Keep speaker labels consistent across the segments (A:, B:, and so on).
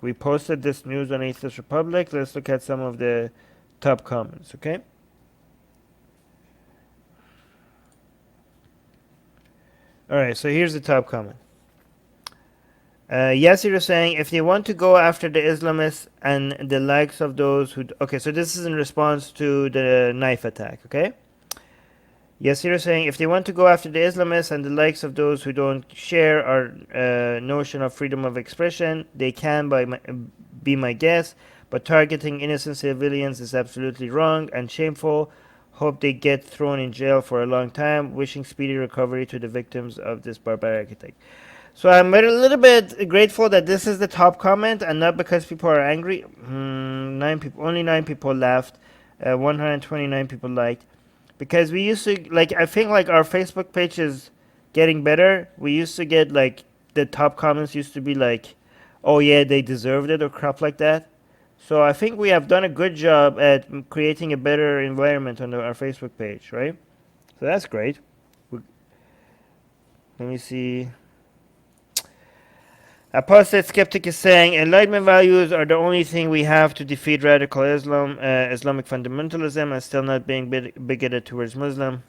A: We posted this news on Atheist Republic. Let's look at some of the top comments, okay? Alright, so here's the top comment. Yasir is saying, if they want to go after the Islamists and the likes of those who... Okay, so this is in response to the knife attack, okay? Yasir is saying, if they want to go after the Islamists and the likes of those who don't share our notion of freedom of expression, they can be my guest, but targeting innocent civilians is absolutely wrong and shameful. Hope they get thrown in jail for a long time. Wishing speedy recovery to the victims of this barbaric attack. So I'm a little bit grateful that this is the top comment and not because people are angry. Only 9 people left. 129 people liked. Because we used to, like, I think, like, our Facebook page is getting better. We used to get, like, the top comments used to be like, oh yeah, they deserved it or crap like that. So I think we have done a good job at creating a better environment on our Facebook page, right? So that's great. Let me see. Apostate Skeptic is saying, enlightenment values are the only thing we have to defeat radical Islam, Islamic fundamentalism, and still not being bigoted towards Muslim.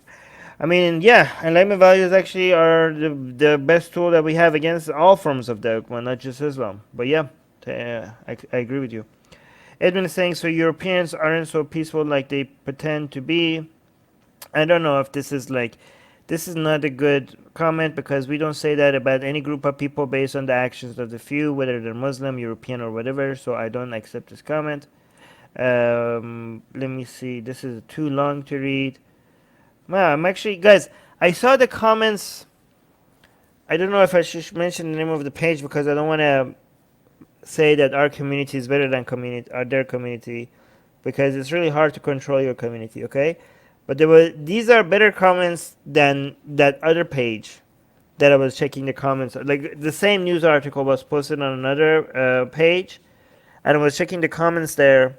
A: I mean, yeah, enlightenment values actually are the best tool that we have against all forms of dogma, not just Islam. But yeah, I agree with you. Edwin is saying, so Europeans aren't so peaceful like they pretend to be. I don't know if this is like... This is not a good comment because we don't say that about any group of people based on the actions of the few, whether they're Muslim, European, or whatever. So I don't accept this comment. Let me see. This is too long to read. Wow, I'm actually... Guys, I saw the comments. I don't know if I should mention the name of the page because I don't want to say that our community is better than their community, because it's really hard to control your community, okay? But these are better comments than that other page that I was checking the comments. Like, the same news article was posted on another page, and I was checking the comments there,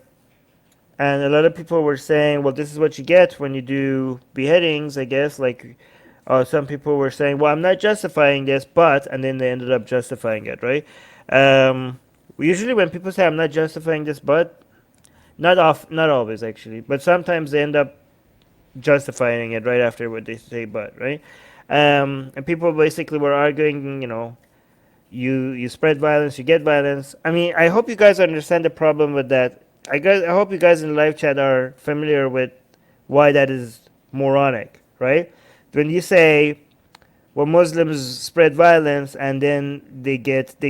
A: and a lot of people were saying, well, this is what you get when you do beheadings, I guess. Like, some people were saying, well, I'm not justifying this, but, and then they ended up justifying it, right? Usually when people say I'm not justifying this, but, not always actually, but sometimes they end up justifying it right after what they say, but, right? And people basically were arguing, you spread violence, you get violence. I mean, I hope you guys understand the problem with that. I hope you guys in the live chat are familiar with why that is moronic, right? When you say, well, Muslims spread violence and then they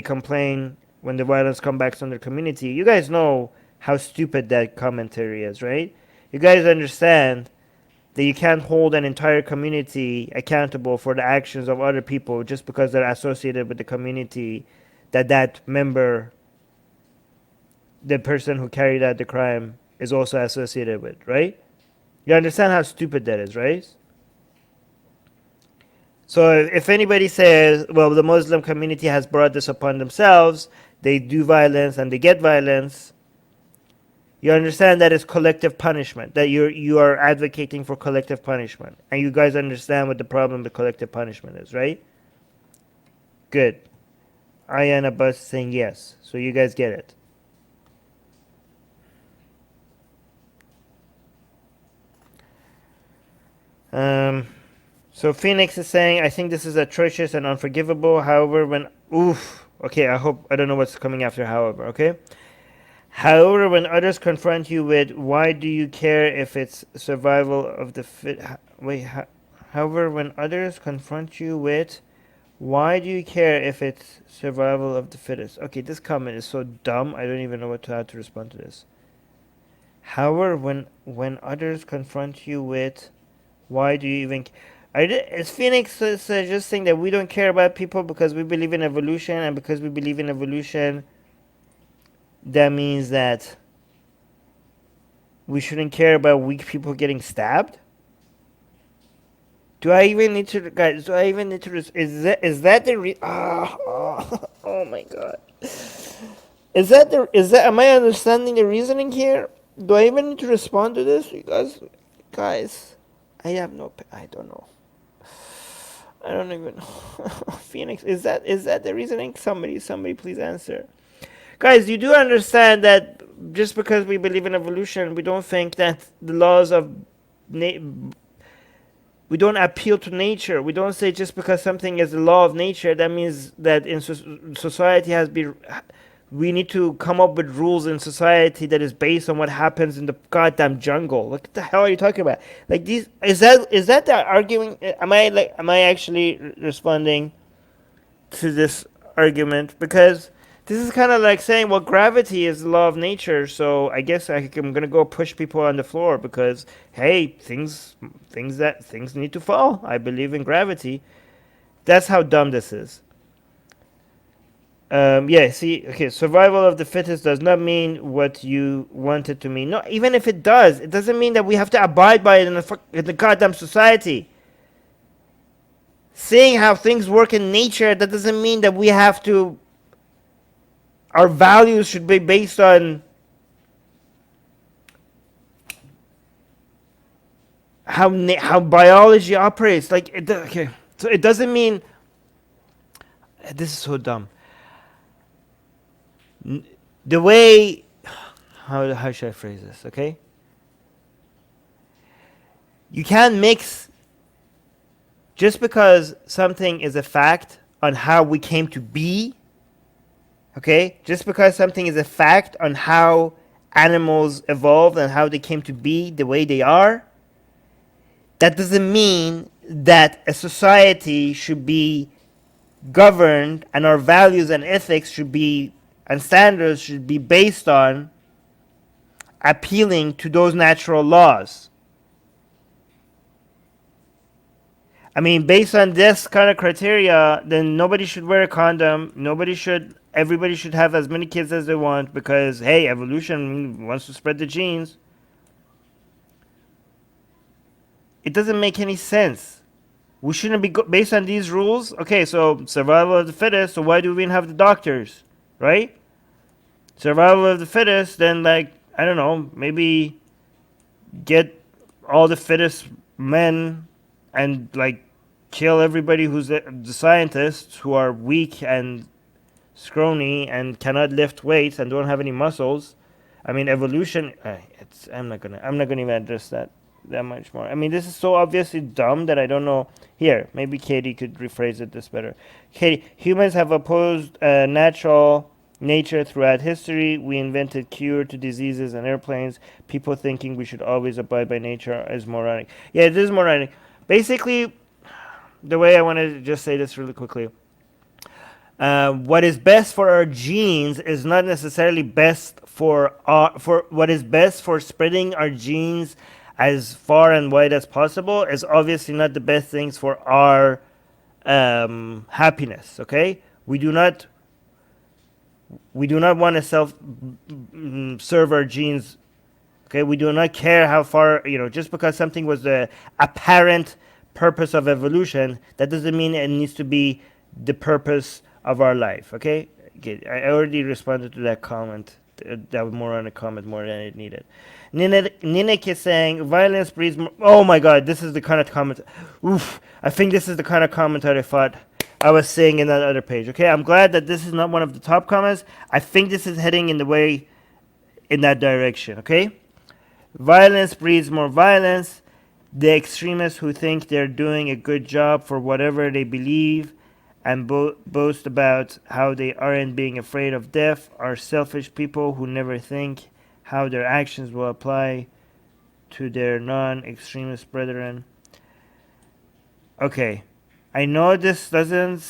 A: complain when the violence comes back on their community, you guys know how stupid that commentary is, right? You guys understand that you can't hold an entire community accountable for the actions of other people just because they're associated with the community that member, the person who carried out the crime, is also associated with, right? You understand how stupid that is, right? So if anybody says, well, the Muslim community has brought this upon themselves, they do violence and they get violence, you understand that it's collective punishment, that you are advocating for collective punishment. And you guys understand what the problem with collective punishment is, right? Good. Ayana Bus saying yes. So you guys get it. So Phoenix is saying, I think this is atrocious and unforgivable. However, okay, I don't know what's coming after however, okay? However, when others confront you with, why do you care if it's survival of the fit... However, when others confront you with, why do you care if it's survival of the fittest? Okay, this comment is so dumb, I don't even know how to respond to this. However, when others confront you with, why do you even... Is Phoenix suggesting that we don't care about people because we believe in evolution, and because we believe in evolution, that means that we shouldn't care about weak people getting stabbed? Do I even need to, guys? Is that the oh my god. Am I understanding the reasoning here? Do I even need to respond to this? You guys, I don't know. I don't even know. Phoenix, is that the reasoning? Somebody please answer. Guys, you do understand that just because we believe in evolution, we don't think that the laws of na- we don't appeal to nature. We don't say just because something is a law of nature, that means that in society has been. We need to come up with rules in society that is based on what happens in the goddamn jungle. What the hell are you talking about? Like these, is that the arguing? Am I actually responding to this argument? Because this is kind of like saying, well, gravity is the law of nature, so I guess I'm gonna go push people on the floor because hey, things need to fall. I believe in gravity. That's how dumb this is. Yeah, see, okay, survival of the fittest does not mean what you want it to mean. No, even if it does, it doesn't mean that we have to abide by it in the goddamn society. Seeing how things work in nature, that doesn't mean that we have to. Our values should be based on how biology operates. Like, okay, so it doesn't mean. This is so dumb. The way, how should I phrase this? Okay, you can't mix just because something is a fact on how we came to be. Okay, just because something is a fact on how animals evolved and how they came to be the way they are, that doesn't mean that a society should be governed and our values and ethics should be and standards should be based on appealing to those natural laws. I mean, based on this kind of criteria, then nobody should wear a condom. Everybody should have as many kids as they want because, hey, evolution wants to spread the genes. It doesn't make any sense. We shouldn't be based on these rules. Okay, so survival of the fittest. So why do we even have the doctors, right? Survival of the fittest. Then, like, I don't know, maybe get all the fittest men and like kill everybody who's the scientists who are weak and scrawny and cannot lift weights and don't have any muscles. I mean, evolution. I'm not gonna even address that much more. I mean, this is so obviously dumb that I don't know. Here, maybe Katie could rephrase it this better. Katie, humans have opposed natural nature throughout history. We invented cure to diseases and airplanes. People thinking we should always abide by nature is moronic. Yeah, it is moronic. Basically, the way I want to just say this really quickly. What is best for our genes is not necessarily best for what is best for spreading our genes as far and wide as possible is obviously not the best things for our happiness. Okay, we do not want to serve our genes. Okay, we do not care how far, just because something was the apparent purpose of evolution, that doesn't mean it needs to be the purpose of our life. Okay, I already responded to that comment. That was more on a comment more than it needed. Ninek is saying violence breeds more. Oh my god, this is the kind of comment. Oof, I think this is the kind of comment that I thought I was saying in that other page. Okay, I'm glad that this is not one of the top comments. I think this is heading in the way in that direction. Okay, violence breeds more violence. The extremists who think they're doing a good job for whatever they believe and boast about how they aren't being afraid of death are selfish people who never think how their actions will apply to their non-extremist brethren. Okay, I know this doesn't.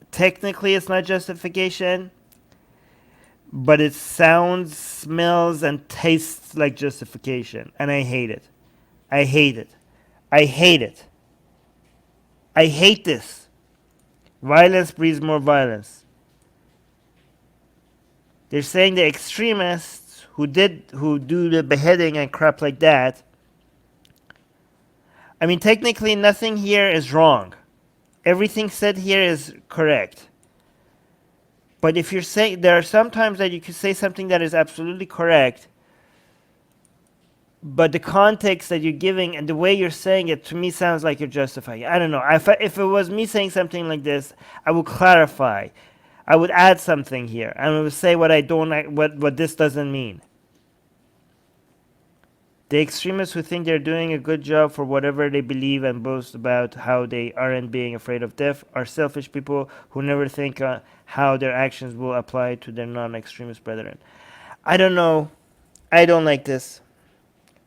A: Technically, it's not justification, but it sounds, smells, and tastes like justification, and I hate it. I hate it. I hate it. I hate this. Violence breeds more violence. They're saying the extremists who do the beheading and crap like that. I mean, technically, nothing here is wrong. Everything said here is correct. But if you're saying, there are some times that you could say something that is absolutely correct, but the context that you're giving and the way you're saying it to me sounds like you're justifying. I don't know. If it was me saying something like this, I would clarify. I would add something here, and I would say what I don't like, what this doesn't mean. The extremists who think they're doing a good job for whatever they believe and boast about how they aren't being afraid of death are selfish people who never think how their actions will apply to their non-extremist brethren. I don't know. I don't like this.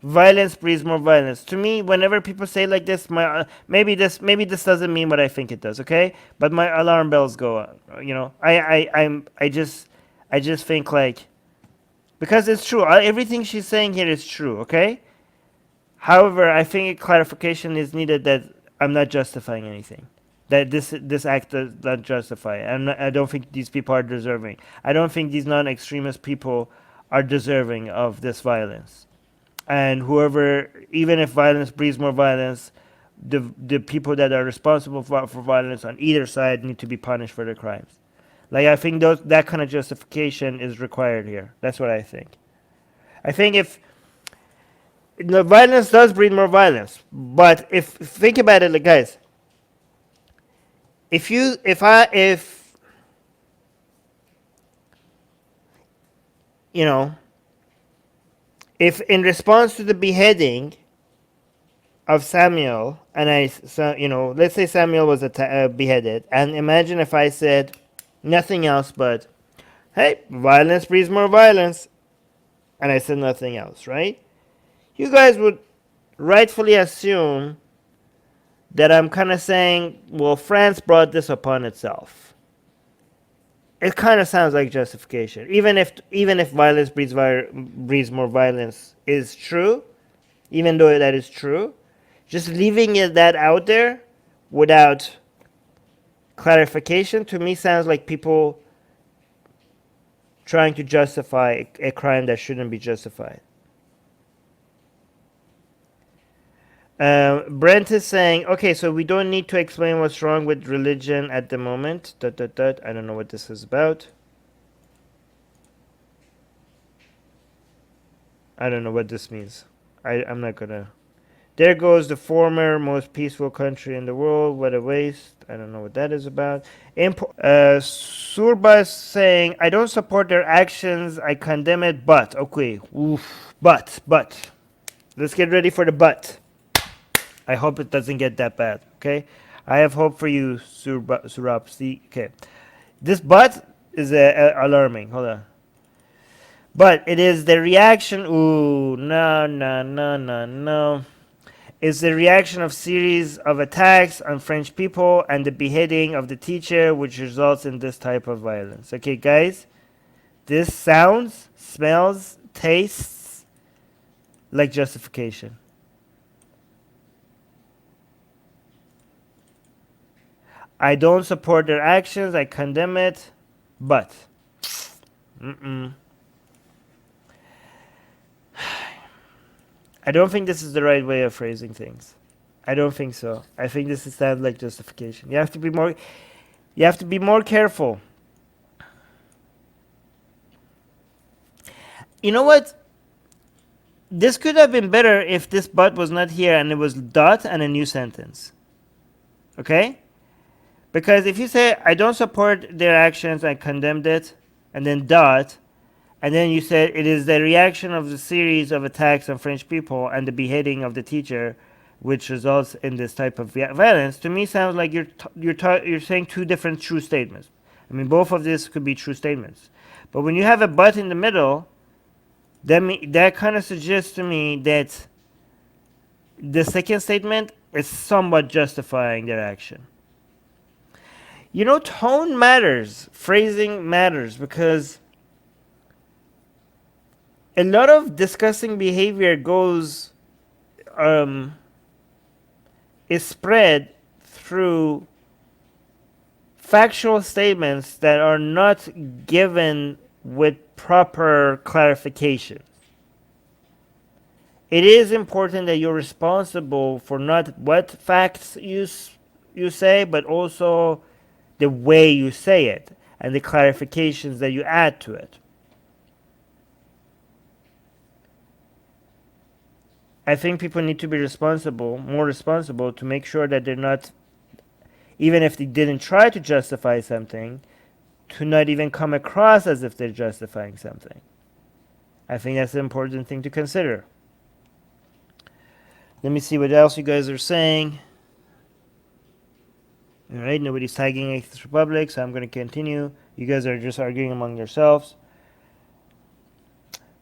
A: Violence breeds more violence. To me, whenever people say like this, maybe this doesn't mean what I think it does. Okay, but my alarm bells go on. You know, I just think like, because it's true. Everything she's saying here is true. Okay. However, I think a clarification is needed that I'm not justifying anything. That this act does not justify. I don't think these people are deserving. I don't think these non-extremist people are deserving of this violence. And whoever, even if violence breeds more violence, the people that are responsible for violence on either side need to be punished for their crimes. Like, I think that kind of justification is required here. That's what I think. I think if the violence does breed more violence, but if think about it, like, guys, if you know, if in response to the beheading of Samuel, and let's say Samuel was beheaded, and imagine if I said nothing else but, hey, violence breeds more violence, and I said nothing else, right? You guys would rightfully assume that I'm kind of saying, well, France brought this upon itself. It kind of sounds like justification, even if violence breeds more violence is true, even though that is true. Just leaving that out there without clarification to me sounds like people trying to justify a crime that shouldn't be justified. Brent is saying, okay, so we don't need to explain what's wrong with religion at the moment. I don't know what this is about. I don't know what this means. I'm not gonna. There goes the former most peaceful country in the world. What a waste. I don't know what that is about. Surba is saying, I don't support their actions. I condemn it, but. Okay. Oof. But. Let's get ready for the but. I hope it doesn't get that bad, okay? I have hope for you, Surab. See, okay. This but is alarming. Hold on. But it is the reaction. Ooh, no. It's the reaction of series of attacks on French people and the beheading of the teacher, which results in this type of violence. Okay, guys? This sounds, smells, tastes like justification. I don't support their actions. I condemn it. But. I don't think this is the right way of phrasing things. I don't think so. I think this sounds like justification. You have to be more careful. You know what? This could have been better if this but was not here and it was dot and a new sentence. Okay? Because if you say, I don't support their actions, I condemned it, and then dot, and then you said, it is the reaction of the series of attacks on French people and the beheading of the teacher, which results in this type of violence, to me sounds like you're saying two different true statements. I mean, both of these could be true statements. But when you have a but in the middle, that kind of suggests to me that the second statement is somewhat justifying their action. You know, tone matters, phrasing matters, because a lot of discussing behavior is spread through factual statements that are not given with proper clarification. It is important that you're responsible for not what facts you say, but also the way you say it and the clarifications that you add to it. I think people need to be more responsible to make sure that they're not, even if they didn't try to justify something, to not even come across as if they're justifying something. I think that's an important thing to consider. Let me see what else you guys are saying. Alright, nobody's tagging Atheist Republic, so I'm going to continue. You guys are just arguing among yourselves.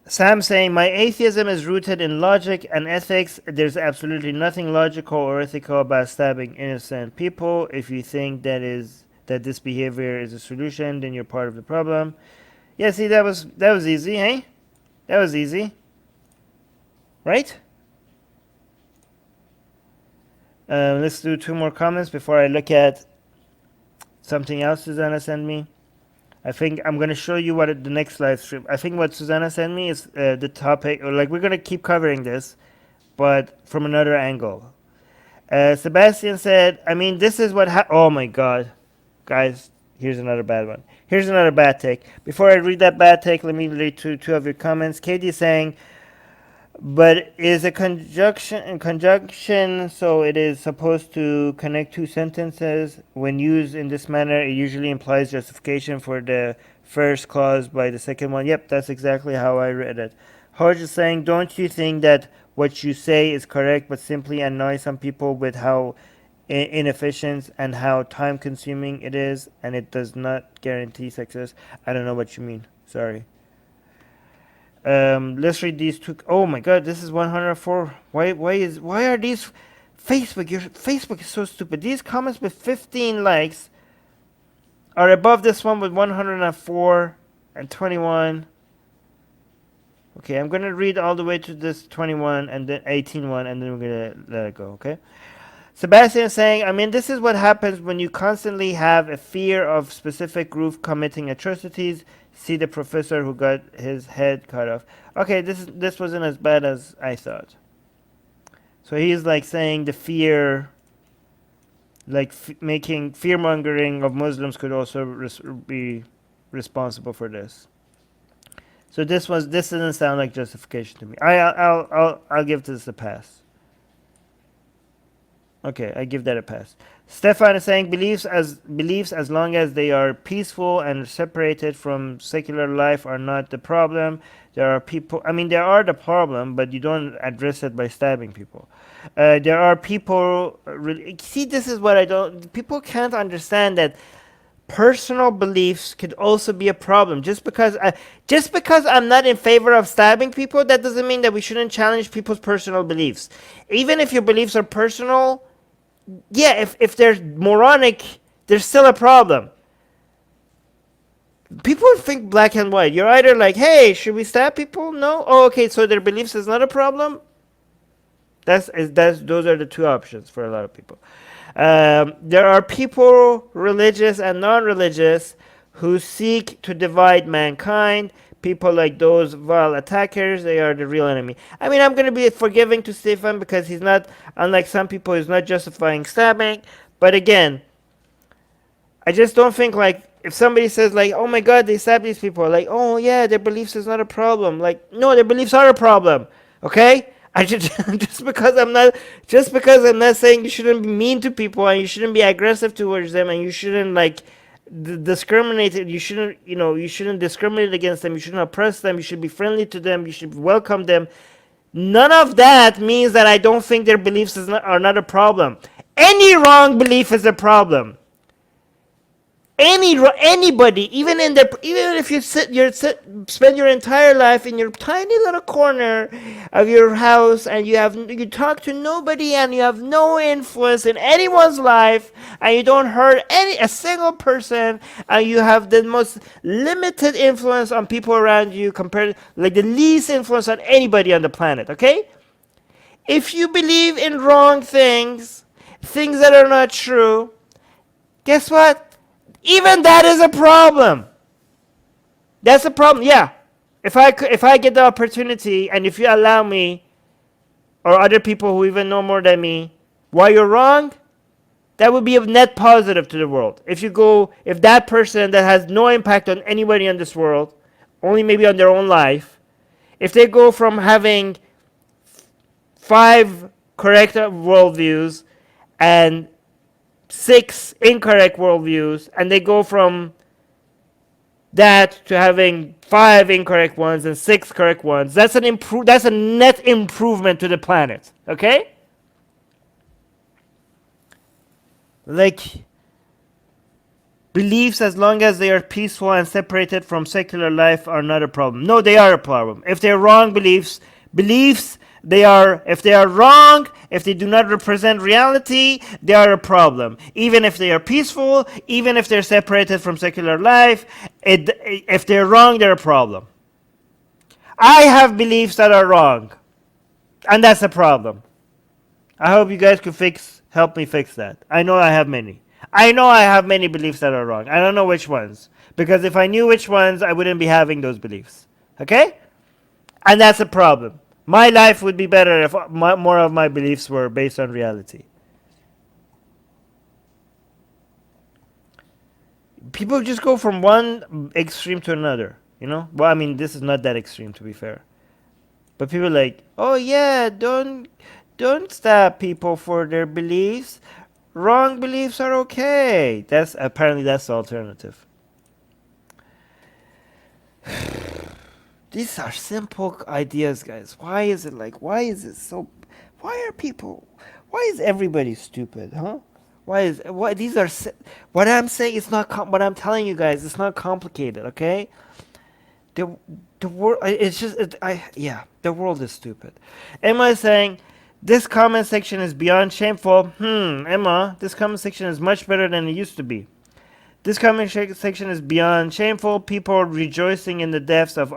A: Sam saying, my atheism is rooted in logic and ethics. There's absolutely nothing logical or ethical about stabbing innocent people. If you think that this behavior is a solution, then you're part of the problem. Yeah, see, that was easy, hey? That was easy. Right? Let's do 2 more comments before I look at something else Susanna sent me. I think I'm going to show you what the next live stream. I think what Susanna sent me is the topic. Or like, we're going to keep covering this, but from another angle. Sebastian said, I mean, this is what oh my god. Guys, here's another bad one. Here's another bad take. Before I read that bad take, let me read two of your comments. Katie saying, but is a conjunction, so it is supposed to connect 2 sentences. When used in this manner, it usually implies justification for the first clause by the second one. Yep, that's exactly how I read it. Hodge is saying, don't you think that what you say is correct, but simply annoy some people with how inefficient and how time consuming it is, and it does not guarantee success? I don't know what you mean. Sorry. Let's read these 2. Oh my god, this is 104. Why are these Facebook? Your Facebook is so stupid. These comments with 15 likes are above this one with 104 and 21. Okay, I'm gonna read all the way to this 21 and then 18 one, and then we're gonna let it go. Okay. Sebastian is saying, I mean, this is what happens when you constantly have a fear of specific group committing atrocities. See the professor who got his head cut off. Okay, this wasn't as bad as I thought. So he's like saying the fear, like making fear-mongering of Muslims could also be responsible for this. So this doesn't sound like justification to me. I'll give this a pass. Okay, I give that a pass. Stefan is saying beliefs as long as they are peaceful and separated from secular life are not the problem. There are people, I mean, they are the problem, but you don't address it by stabbing people. There are people, see, this is what people can't understand, that personal beliefs could also be a problem. Just because I'm not in favor of stabbing people, that doesn't mean that we shouldn't challenge people's personal beliefs. Even if your beliefs are personal, yeah, if they're moronic, there's still a problem. People think black and white. You're either like, hey, should we stab people? No? Oh, okay, so their beliefs is not a problem? Those are the 2 options for a lot of people. There are people, religious and non-religious, who seek to divide mankind. People like those vile attackers, they are the real enemy. I mean, I'm going to be forgiving to Stefan because he's not, unlike some people, he's not justifying stabbing. But again, I just don't think, like, if somebody says, like, oh my god, they stab these people, like, oh yeah, their beliefs is not a problem. Like, no, their beliefs are a problem. Okay? Just because I'm not saying you shouldn't be mean to people and you shouldn't be aggressive towards them and you shouldn't, like, discriminate. You shouldn't discriminate against them. You shouldn't oppress them. You should be friendly to them. You should welcome them. None of that means that I don't think their beliefs are not a problem. Any wrong belief is a problem. Anybody, even if you spend your entire life in your tiny little corner of your house and you talk to nobody and you have no influence in anyone's life and you don't hurt a single person and you have the most limited influence on people around you, compared, like, the least influence on anybody on the planet, okay? If you believe in wrong things that are not true, guess what? Even that is a problem. That's a problem. Yeah. If I get the opportunity, and if you allow me, or other people who even know more than me, why you're wrong, that would be a net positive to the world. If that person that has no impact on anybody in this world, only maybe on their own life, if they go from having 5 correct worldviews and 6 incorrect worldviews, and they go from that to having 5 incorrect ones and 6 correct ones. That's a net improvement to the planet. Okay? Like, beliefs, as long as they are peaceful and separated from secular life, are not a problem. No, they are a problem. If they're wrong beliefs, if they are wrong, if they do not represent reality, they are a problem. Even if they are peaceful, even if they're separated from secular life, if they're wrong, they're a problem. I have beliefs that are wrong, and that's a problem. I hope you guys could help me fix that. I know I have many. I know I have many beliefs that are wrong. I don't know which ones. Because if I knew which ones, I wouldn't be having those beliefs. Okay? And that's a problem. My life would be better if more of my beliefs were based on reality. People just go from one extreme to another. Well, I mean, this is not that extreme, to be fair. But people are like, oh yeah, don't stab people for their beliefs. Wrong beliefs are okay. That's the alternative. These are simple ideas, guys. Why is it so? Why is everybody stupid, huh? Why these are what I'm saying is not what I'm telling you guys. It's not complicated, okay? The the world, it's just the world is stupid. Emma is saying this comment section is beyond shameful. Emma, this comment section is much better than it used to be. This comment section is beyond shameful. People rejoicing in the deaths of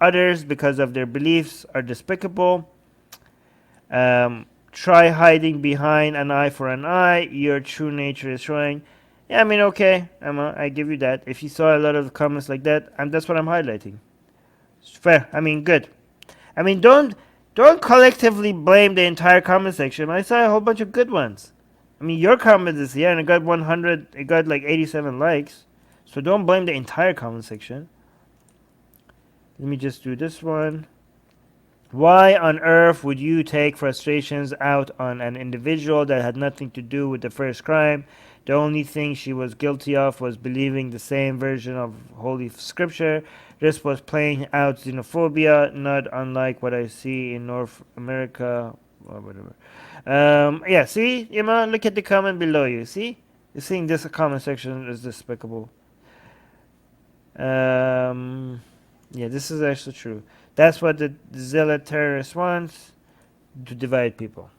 A: others because of their beliefs are despicable. Try hiding behind an eye for an eye. Your true nature is showing. Yeah, I mean, okay, Emma, I give you that. If you saw a lot of comments like that, and that's what I'm highlighting. It's fair. I mean, good. I mean, don't collectively blame the entire comment section. I saw a whole bunch of good ones. I mean, your comment is here, and it got 100. It got like 87 likes. So don't blame the entire comment section. Let me just do this one. Why on earth would you take frustrations out on an individual that had nothing to do with the first crime? The only thing she was guilty of was believing the same version of Holy Scripture. This was playing out xenophobia, not unlike what I see in North America or whatever. Yeah, see, Emma, look at the comment below you. See? You're seeing this comment section is despicable. Yeah, this is actually true. That's what the zealot terrorist wants, to divide people.